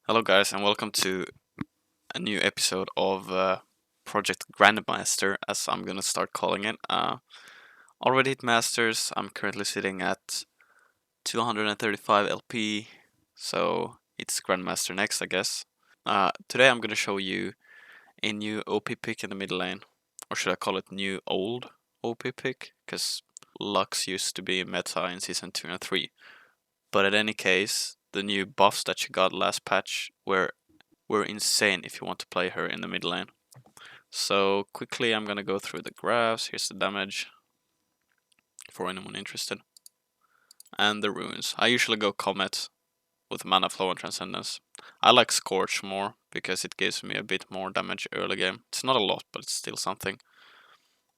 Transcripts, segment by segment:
Hello guys and welcome to a new episode of Project Grandmaster, as I'm gonna start calling it. Already hit Masters, I'm currently sitting at 235 LP, so it's Grandmaster next I guess. Today I'm gonna show you a new OP pick in the mid lane, or should I call it new old OP pick, because Lux used to be meta in Season 2 and 3. But in any case, the new buffs that she got last patch were insane if you want to play her in the mid lane. So quickly I'm gonna go through the graphs. Here's the damage for anyone interested. And the runes. I usually go Comet with Mana Flow and Transcendence. I like Scorch more because it gives me a bit more damage early game. It's not a lot, but it's still something.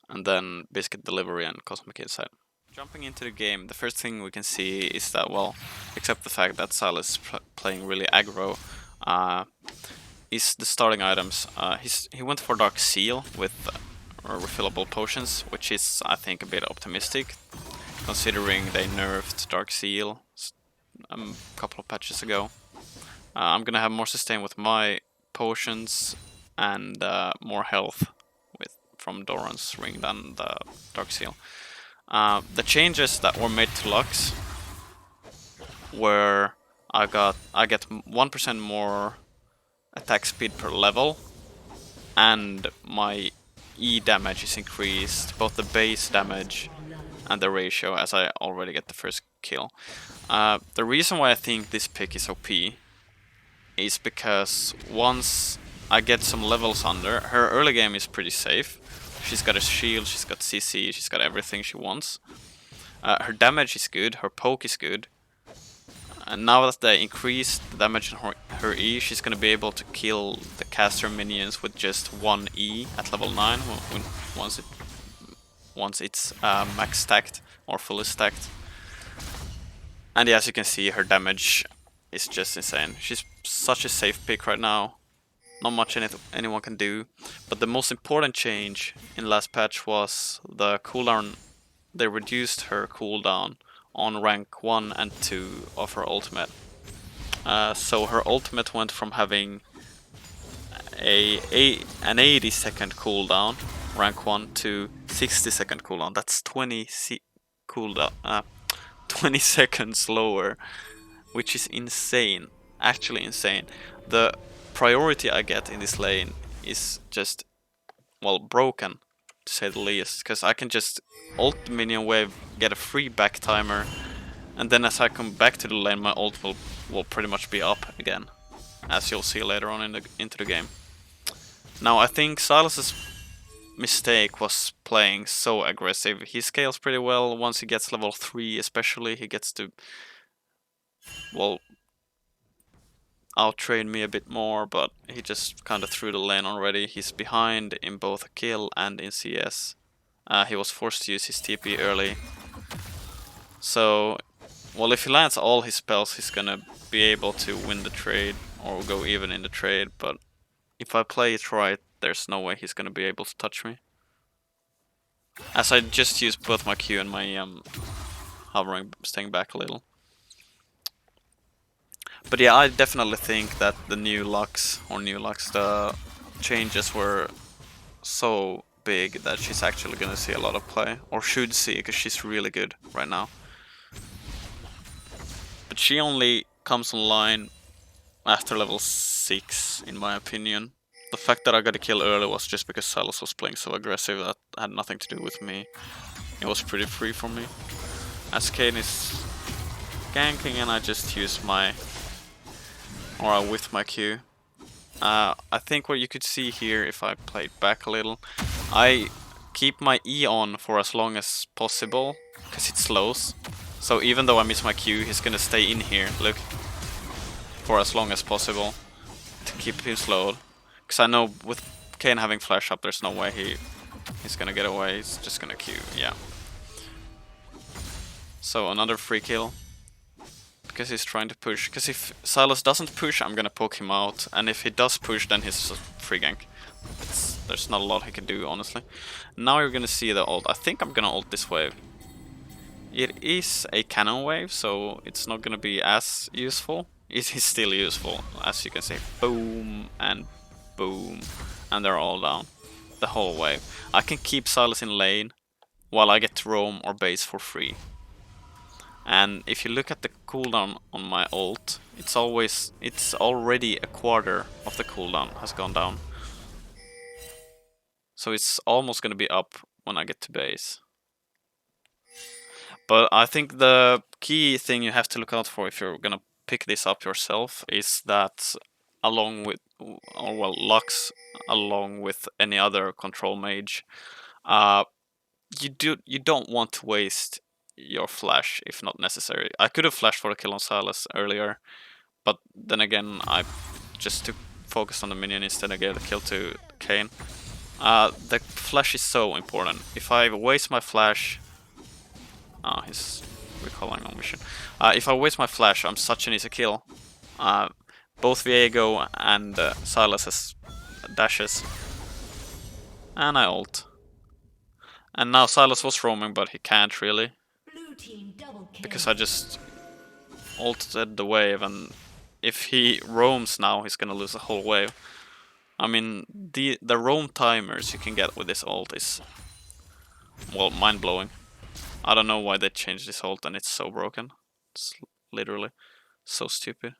And then Biscuit Delivery and Cosmic Insight. Jumping into the game, the first thing we can see is that, well, except the fact that Sylas is playing really aggro, is the starting items. He went for Dark Seal with refillable potions, which is, I think, a bit optimistic, considering they nerfed Dark Seal a couple of patches ago. I'm gonna have more sustain with my potions and more health from Doran's ring than the Dark Seal. The changes that were made to Lux were I get 1% more attack speed per level, and my E damage is increased, both the base damage and the ratio, as I already get the first kill. The reason why I think this pick is OP is because once I get some levels under, her early game is pretty safe. She's got a shield, she's got CC, she's got everything she wants. Her damage is good, her poke is good. And now that they increased the damage on her E, she's gonna be able to kill the caster minions with just one E at level 9 once it's max stacked or fully stacked. And yeah, as you can see, her damage is just insane. She's such a safe pick right now. Not much anyone can do. But the most important change in last patch was the cooldown. They reduced her cooldown on rank 1 and 2 of her ultimate. So her ultimate went from having an 80-second cooldown, rank 1, to 60-second cooldown. That's 20 seconds lower, which is insane. Actually insane. The priority I get in this lane is just, well, broken, to say the least, because I can just ult the minion wave, get a free back timer, and then as I come back to the lane, my ult will pretty much be up again, as you'll see later on into the game. Now, I think Sylas's mistake was playing so aggressive. He scales pretty well. Once he gets level 3 especially, he gets to, well, outtrade me a bit more, but he just kind of threw the lane already. He's behind in both a kill and in CS. He was forced to use his TP early. So, well, if he lands all his spells, he's gonna be able to win the trade or go even in the trade, but if I play it right, there's no way he's gonna be able to touch me. As I just used both my Q and my hovering, staying back a little. But yeah, I definitely think that the the changes were so big that she's actually gonna see a lot of play, or should see, because she's really good right now. But she only comes online after level 6, in my opinion. The fact that I got a kill early was just because Sylas was playing so aggressive. That had nothing to do with me. It was pretty free for me. As Kane is ganking and I just use my, or with my Q. I think what you could see here, if I played back a little, I keep my E on for as long as possible, because it slows. So even though I miss my Q, he's gonna stay in here, look, for as long as possible, to keep him slowed. Because I know with Kane having flash up, there's no way he's gonna get away, he's just gonna Q, yeah. So another free kill, because he's trying to push. Because if Sylas doesn't push, I'm gonna poke him out, and if he does push, then he's a free gank. There's not a lot he can do, honestly. Now you're gonna see the ult. I think I'm gonna ult this wave. It is a cannon wave, so it's not gonna be as useful It is still useful, as you can see. Boom and boom, and they're all down the whole wave. I can keep Sylas in lane while I get to roam or base for free. And if you look at the cooldown on my ult, it's already a quarter of the cooldown has gone down. So it's almost gonna be up when I get to base. But I think the key thing you have to look out for if you're gonna pick this up yourself is that along with, or well, Lux, along with any other control mage, you don't want to waste your flash if not necessary. I could have flashed for a kill on Sylas earlier, but then again I just took focus on the minion instead. I gave the kill to Kayn. The flash is so important. If I waste my flash, he's recalling on vision. If I waste my flash, I'm such an easy kill. Both Viego and Sylas has dashes, and I ult. And now Sylas was roaming, but he can't really, because I just ulted the wave, and if he roams now, he's gonna lose the whole wave. I mean, the roam timers you can get with this ult is, well, mind-blowing. I don't know why they changed this ult and it's so broken. It's literally so stupid.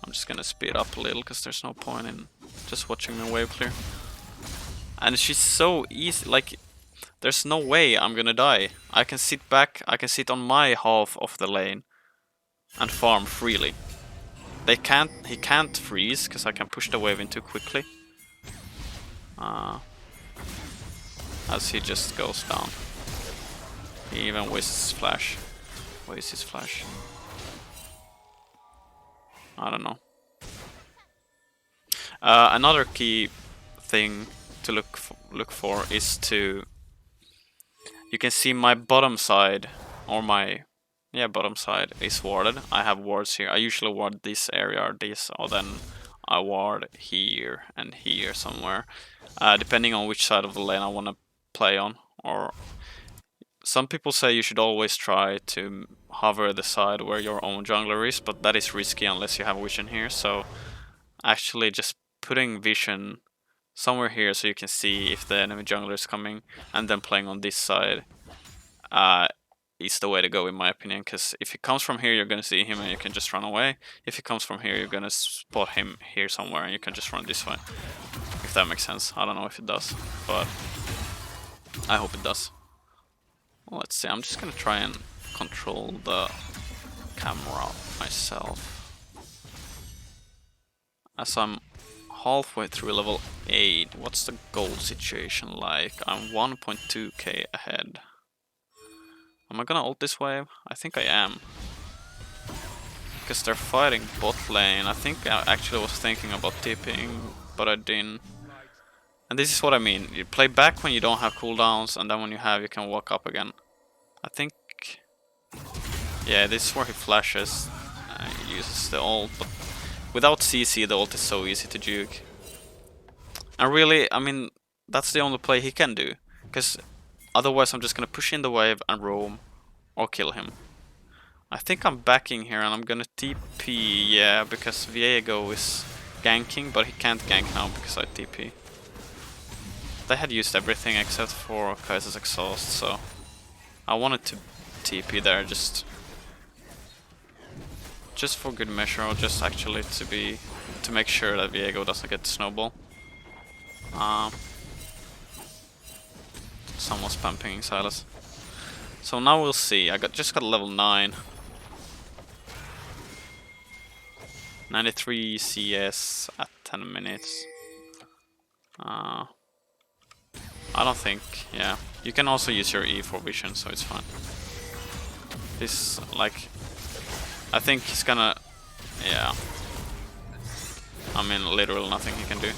I'm just gonna speed up a little because there's no point in just watching the wave clear. And she's so easy, like, there's no way I'm gonna die. I can sit back, I can sit on my half of the lane and farm freely. He can't freeze because I can push the wave in too quickly. As he just goes down. He even wastes his flash. I don't know. Another key thing to look for is to... You can see my bottom side, or my... Yeah, bottom side is warded. I have wards here. I usually ward this area or this, or then I ward here and here somewhere. Depending on which side of the lane I want to play on. Or some people say you should always try to hover the side where your own jungler is, but that is risky unless you have vision here. So actually just putting vision somewhere here so you can see if the enemy jungler is coming, and then playing on this side is the way to go in my opinion, because if he comes from here you're gonna see him and you can just run away. If he comes from here you're gonna spot him here somewhere and you can just run this way. If that makes sense. I don't know if it does, but I hope it does. Well, let's see, I'm just gonna try and control the camera myself. As I'm halfway through level 8, what's the gold situation like? I'm 1.2k ahead. Am I gonna ult this wave? I think I am. Because they're fighting bot lane. I think I actually was thinking about TPing, but I didn't. And this is what I mean. You play back when you don't have cooldowns, and then when you have, you can walk up again. I think... Yeah, this is where he flashes. He uses the ult, but without CC, the ult is so easy to juke. And really, I mean, that's the only play he can do. Because otherwise I'm just gonna push in the wave and roam or kill him. I think I'm backing here and I'm gonna TP, yeah, because Viego is ganking, but he can't gank now because I TP. They had used everything except for Kaiser's exhaust, so I wanted to TP there just for good measure, or just actually to make sure that Viego doesn't get the snowball. Someone's pumping Sylas. So now we'll see. I just got level 9. 93 CS at 10 minutes. I don't think, yeah. You can also use your E for vision, so it's fine. This, like, I think he's gonna, yeah. I mean, literally nothing he can do.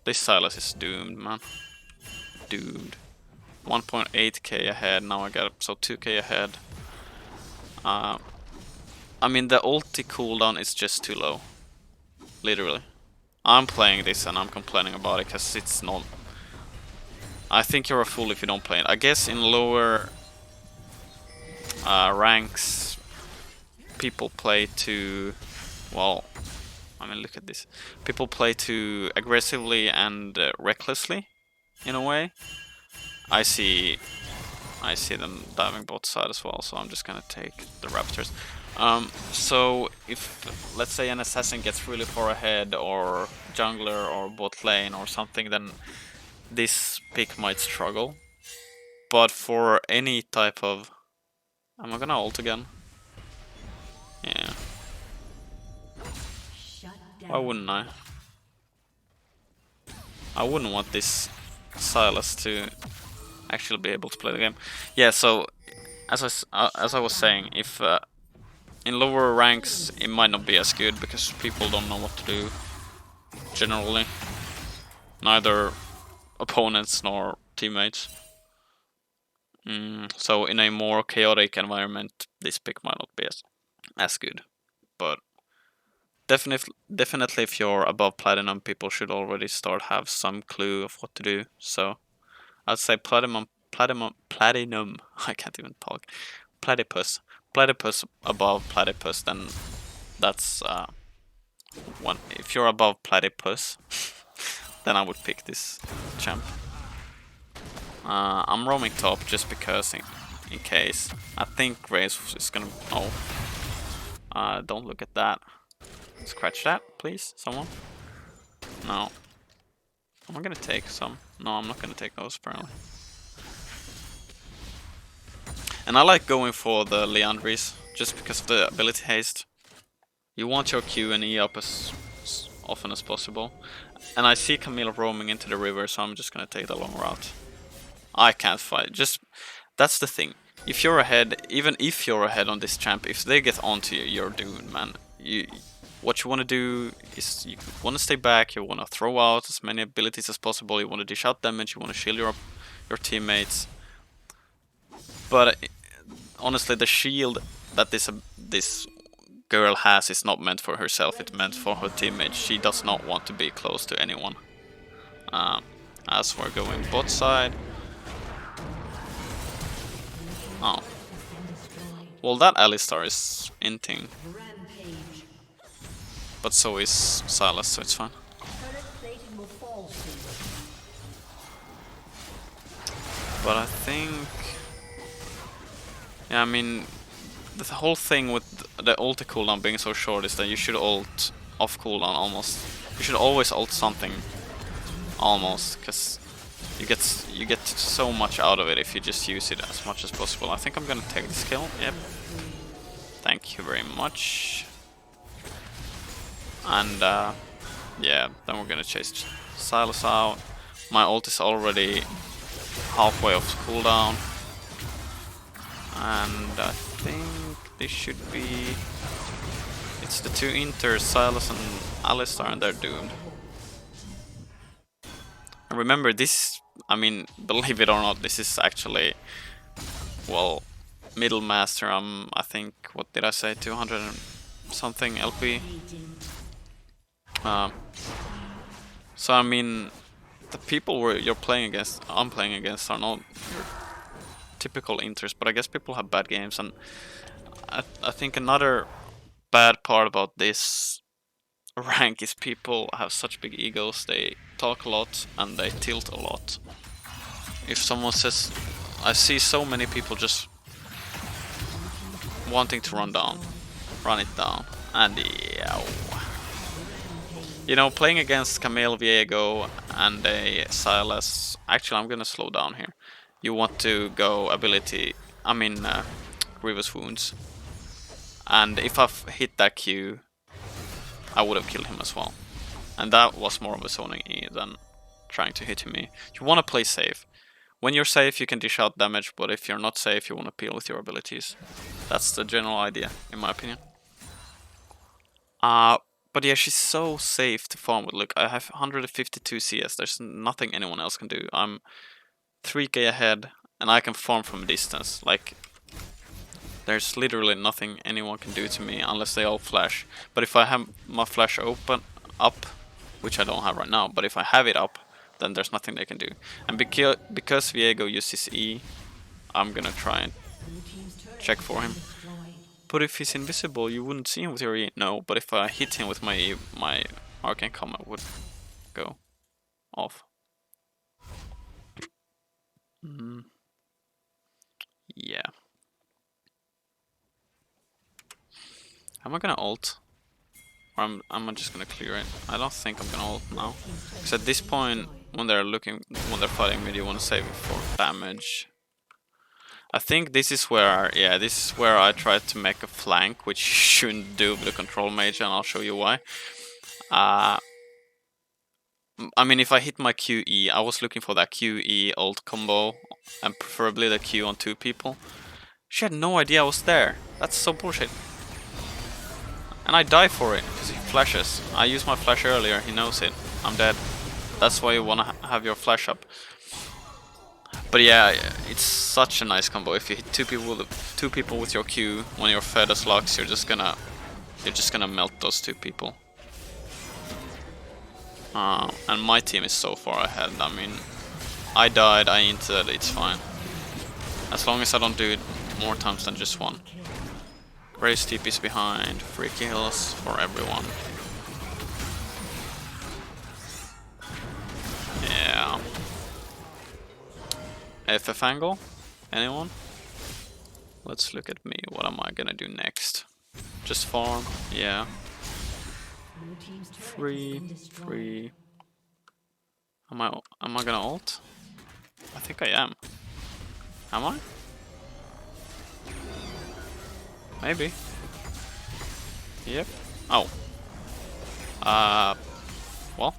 This Sylas is doomed, man. Doomed. 1.8k ahead, now I got so 2k ahead. I mean, the ulti cooldown is just too low. Literally. I'm playing this and I'm complaining about it because it's not... I think you're a fool if you don't play it. I guess in lower ranks, people play to, well, I mean, look at this. People play too aggressively and recklessly, in a way. I see them diving bot side as well, so I'm just gonna take the Raptors. So if, let's say, an assassin gets really far ahead, or jungler, or bot lane, or something, then this pick might struggle. But for any type of... Am I gonna ult again? Yeah. Why wouldn't I? I wouldn't want this Silas to actually be able to play the game. Yeah, so as I was saying, if in lower ranks it might not be as good because people don't know what to do generally. Neither opponents nor teammates. So in a more chaotic environment, this pick might not be as good. But definitely if you're above platinum, people should already start have some clue of what to do. So I'd say platinum. I can't even talk. Platypus above platypus. Then that's one. If you're above platypus, then I would pick this champ. I'm roaming top just because in case. I think Grace is gonna. Oh, don't look at that. Scratch that, please, someone. No. Am I gonna take some? No, I'm not gonna take those apparently. And I like going for the Leandries just because of the ability haste. You want your Q and E up as often as possible. And I see Camille roaming into the river, so I'm just gonna take the long route. I can't fight. That's the thing. If you're ahead, even if you're ahead on this champ, if they get onto you, you're doomed, man. What you want to do is you want to stay back. You want to throw out as many abilities as possible. You want to dish out damage. You want to shield your teammates. But honestly, the shield that this girl has is not meant for herself. It's meant for her teammates. She does not want to be close to anyone. As we're going bot side. Oh. Well, that Alistar is inting. But so is Silas, so it's fine. But I think... Yeah, I mean... The whole thing with the ulti cooldown being so short is that you should ult off cooldown almost. You should always ult something. Almost, because you get so much out of it if you just use it as much as possible. I think I'm gonna take this kill. Yep. Thank you very much. And yeah, then we're gonna chase Silas out. My ult is already halfway off cooldown. And I think this should be... It's the two Inters, Silas and Alistar, and they're doomed. And remember this, I mean, believe it or not, this is actually, well, Midlaner. I think, what did I say, 200 and something LP. So I mean, the people you're playing against, I'm playing against, are not your typical Inters, but I guess people have bad games. And I think another bad part about this rank is people have such big egos. They talk a lot and they tilt a lot. If someone says, I see so many people just wanting to run it down, and yeah, you know, playing against Camille Viego and a Silas. Actually, I'm gonna slow down here. You want to go ability, I mean Grievous Wounds, and if I've hit that Q, I would have killed him as well. And that was more of a zoning E than trying to hit me. You want to play safe. When you're safe, you can dish out damage, but if you're not safe, you want to peel with your abilities. That's the general idea, in my opinion. But yeah, she's so safe to farm with. Look, I have 152 CS. There's nothing anyone else can do. I'm 3k ahead, and I can farm from a distance. Like, there's literally nothing anyone can do to me unless they all flash. But if I have my flash up, which I don't have right now, but if I have it up, then there's nothing they can do. And because Viego uses E, I'm gonna try and check for him. But if he's invisible, you wouldn't see him with your E. No, but if I hit him with my E, my arcane combat would go off. Yeah. Am I gonna ult? Or am I just gonna clear it? I don't think I'm gonna ult now. Because at this point, when they're fighting mid, you wanna save it for damage. I think this is where, yeah, this is where I tried to make a flank, which you shouldn't do with a control mage, and I'll show you why. I mean, if I hit my QE, I was looking for that QE ult combo, and preferably the Q on 2 people. She had no idea I was there. That's so bullshit. And I die for it, because he flashes. I used my flash earlier, he knows it. I'm dead. That's why you wanna have your flash up. But yeah, it's such a nice combo. If you hit two people with your Q when you're fed as Lux, you're just gonna melt those 2 people. And my team is so far ahead. I mean, I died, I inted, it's fine. As long as I don't do it more times than just one. Grace TP's behind, free kills for everyone. Yeah. FF angle? Anyone? Let's look at me. What am I gonna do next? Just farm? Yeah. Free. Am I gonna ult? I think I am. Am I? Maybe. Yep. Oh. Well.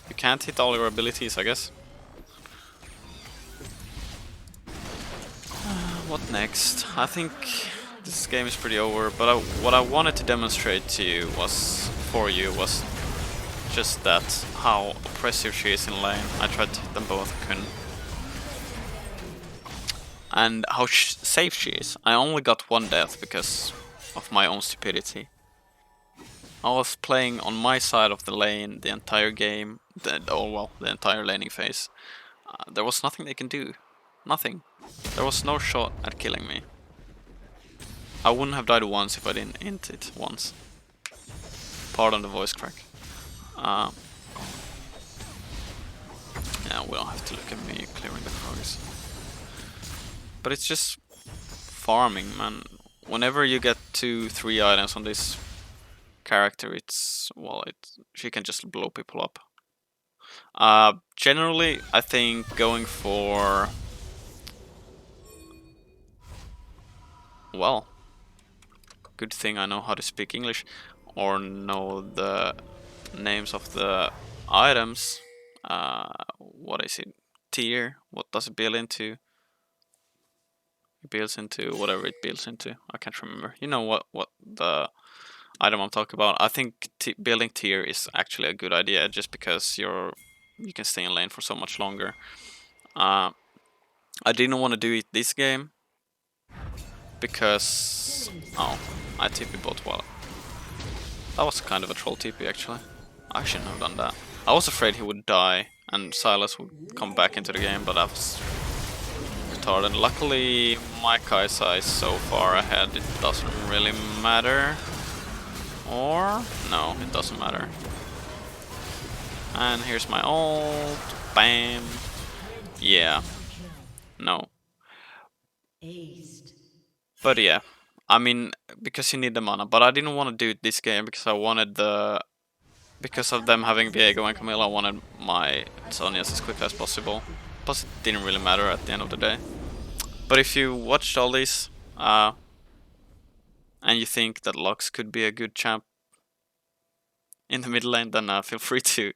You can't hit all your abilities, I guess. What next? I think this game is pretty over, but what I wanted to demonstrate to you was just that, how oppressive she is in lane. I tried to hit them both, couldn't. And how safe she is. I only got 1 death because of my own stupidity. I was playing on my side of the lane the entire game, the entire laning phase. There was nothing they can do. Nothing. There was no shot at killing me. I wouldn't have died once if I didn't int it once. Pardon the voice crack. Yeah, we don't have to look at me clearing the frogs. But it's just farming, man. Whenever you get 2-3 items on this character, she can just blow people up. Generally, I think going for... Well, good thing I know how to speak English or know the names of the items. What is it? Tier? What does it build into? It builds into whatever it builds into. I can't remember. You know what the item I'm talking about. I think building tier is actually a good idea, just because you can stay in lane for so much longer. I didn't want to do it this game because I TP bot well. That was kind of a troll TP actually. I shouldn't have done that. I was afraid he would die and Silas would come back into the game, but that was retarded. Luckily my Kaisa is so far ahead it doesn't really matter. Or no, it doesn't matter. And here's my ult. Bam. Yeah. No. But yeah, I mean, because you need the mana. But I didn't want to do it this game because I wanted because of them having Viego and Camilla, I wanted my Zhonya's as quickly as possible. Plus it didn't really matter at the end of the day. But if you watched all these, and you think that Lux could be a good champ in the mid lane, then feel free to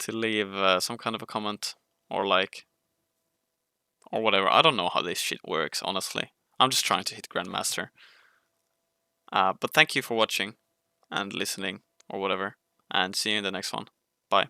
leave some kind of a comment or like or whatever. I don't know how this shit works, honestly. I'm just trying to hit Grandmaster. But thank you for watching and listening or whatever, and see you in the next one. Bye.